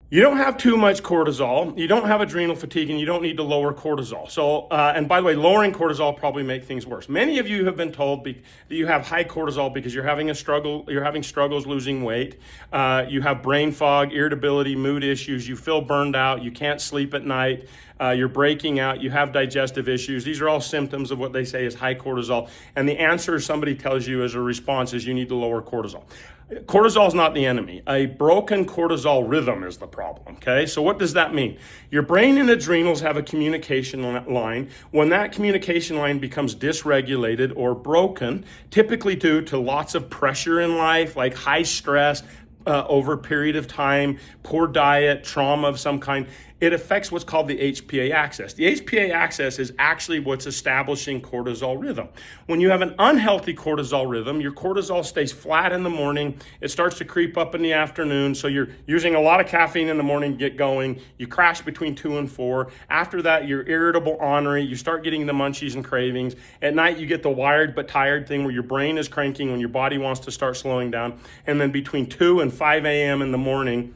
You don't have too much cortisol, you don't have adrenal fatigue, and you don't need to lower cortisol. So, and by the way, lowering cortisol probably make things worse. Many of you have been told that you have high cortisol because you're having struggles losing weight, you have brain fog, irritability, mood issues, you feel burned out, you can't sleep at night, you're breaking out, you have digestive issues. These are all symptoms of what they say is high cortisol. And the answer somebody tells you as a response is you need to lower cortisol. Cortisol is not the enemy. A broken cortisol rhythm is the problem, okay? So what does that mean? Your brain and adrenals have a communication line. When that communication line becomes dysregulated or broken, typically due to lots of pressure in life, like high stress, over a period of time, poor diet, trauma of some kind, it affects what's called the HPA axis. The HPA axis is actually what's establishing cortisol rhythm. When you have an unhealthy cortisol rhythm, your cortisol stays flat in the morning, it starts to creep up in the afternoon, so you're using a lot of caffeine in the morning to get going, you crash between 2 and 4. After that, you're irritable, ornery, you start getting the munchies and cravings. At night, you get the wired but tired thing where your brain is cranking when your body wants to start slowing down. And then between 2 and 5 a.m. in the morning,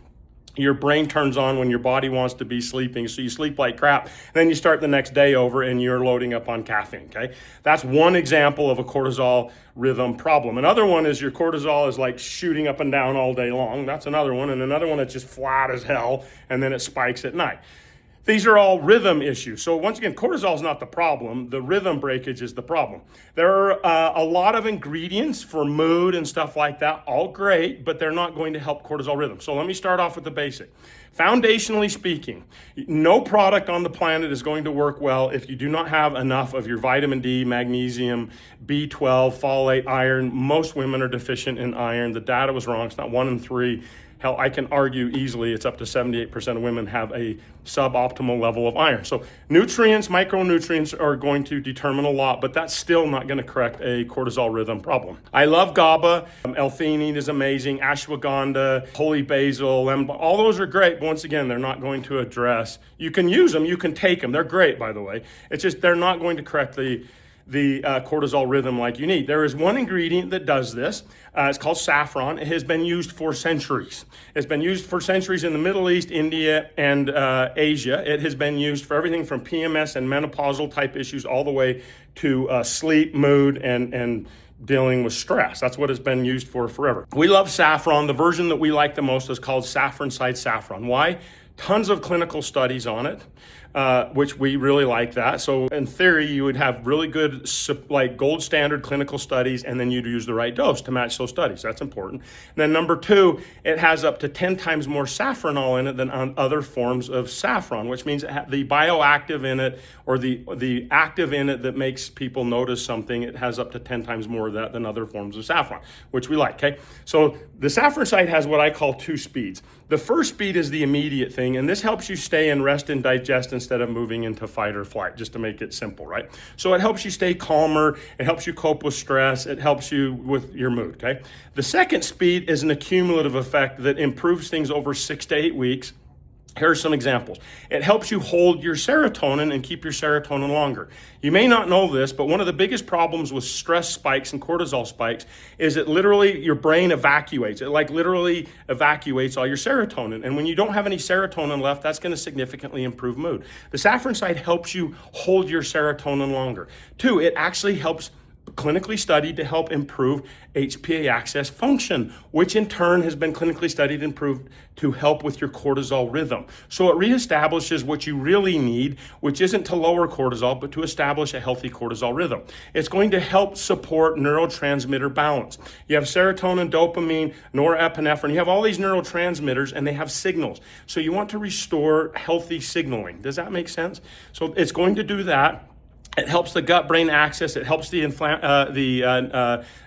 your brain turns on when your body wants to be sleeping, so you sleep like crap. Then you start the next day over and you're loading up on caffeine, okay? That's one example of a cortisol rhythm problem. Another one is your cortisol is like shooting up and down all day long. That's another one. And another one that's just flat as hell, and then it spikes at night. These are all rhythm issues. So once again, cortisol is not the problem. The rhythm breakage is the problem. There are a lot of ingredients for mood and stuff like that, all great, but they're not going to help cortisol rhythm. So let me start off with the basic. Foundationally speaking, no product on the planet is going to work well if you do not have enough of your vitamin D, magnesium, B12, folate, iron. Most women are deficient in iron. The data was wrong. It's not 1 in 3. Hell, I can argue easily it's up to 78% of women have a suboptimal level of iron. So nutrients, micronutrients are going to determine a lot, but that's still not going to correct a cortisol rhythm problem. I love GABA. L-theanine is amazing. Ashwagandha, holy basil, all those are great. But once again, they're not going to address. You can use them. You can take them. They're great, by the way. It's just they're not going to correct the cortisol rhythm like you need. There is one ingredient that does this. It's called saffron. It has been used for centuries. It's been used for centuries in the Middle East, India, and Asia. It has been used for everything from PMS and menopausal type issues all the way to sleep, mood, and dealing with stress. That's what it's been used for forever. We love saffron. The version that we like the most is called saffron-side saffron. Why? Tons of clinical studies on it, which we really like that. So in theory, you would have really good, like gold standard clinical studies, and then you'd use the right dose to match those studies. That's important. And then number 2, it has up to 10 times more safranol in it than on other forms of saffron, which means the bioactive in it, or the active in it that makes people notice something, it has up to 10 times more of that than other forms of saffron, which we like, okay? So the saffron side has what I call 2 speeds. The first speed is the immediate thing, and this helps you stay in rest and digest instead of moving into fight or flight, just to make it simple, right? So it helps you stay calmer, it helps you cope with stress, it helps you with your mood, okay? The second speed is an accumulative effect that improves things over 6 to 8 weeks. Here are some examples. It helps you hold your serotonin and keep your serotonin longer. You may not know this, but one of the biggest problems with stress spikes and cortisol spikes is that literally your brain evacuates. It like literally evacuates all your serotonin. And when you don't have any serotonin left, that's going to significantly improve mood. The saffron side helps you hold your serotonin longer. 2, it actually helps, clinically studied, to help improve HPA axis function, which in turn has been clinically studied and proved to help with your cortisol rhythm. So it reestablishes what you really need, which isn't to lower cortisol, but to establish a healthy cortisol rhythm. It's going to help support neurotransmitter balance. You have serotonin, dopamine, norepinephrine. You have all these neurotransmitters, and they have signals. So you want to restore healthy signaling. Does that make sense? So it's going to do that. It helps the gut-brain axis. It helps the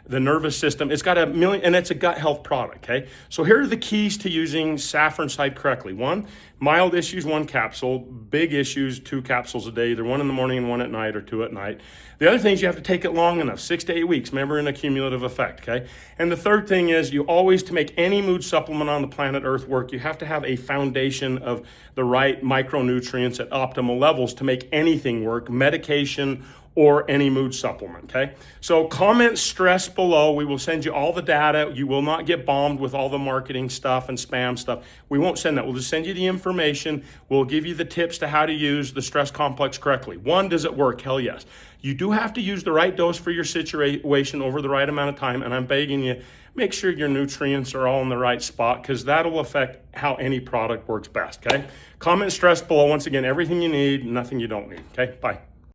nervous system. It's got and it's a gut health product, okay? So here are the keys to using saffron side correctly. 1, mild issues, 1 capsule. Big issues, 2 capsules a day, either 1 in the morning and 1 at night, or 2 at night. The other thing is you have to take it long enough, 6 to 8 weeks. Remember, an accumulative effect, okay? And the third thing is you always, to make any mood supplement on the planet Earth work, you have to have a foundation of the right micronutrients at optimal levels to make anything work. Medication or any mood supplement, okay? So comment stress below. We will send you all the data. You will not get bombed with all the marketing stuff and spam stuff. We won't send that. We'll just send you the information. We'll give you the tips to how to use the stress complex correctly. One, does it work? Hell yes. You do have to use the right dose for your situation over the right amount of time, and I'm begging you, make sure your nutrients are all in the right spot, because that'll affect how any product works best, okay? Comment stress below. Once again, everything you need, nothing you don't need, okay? Bye.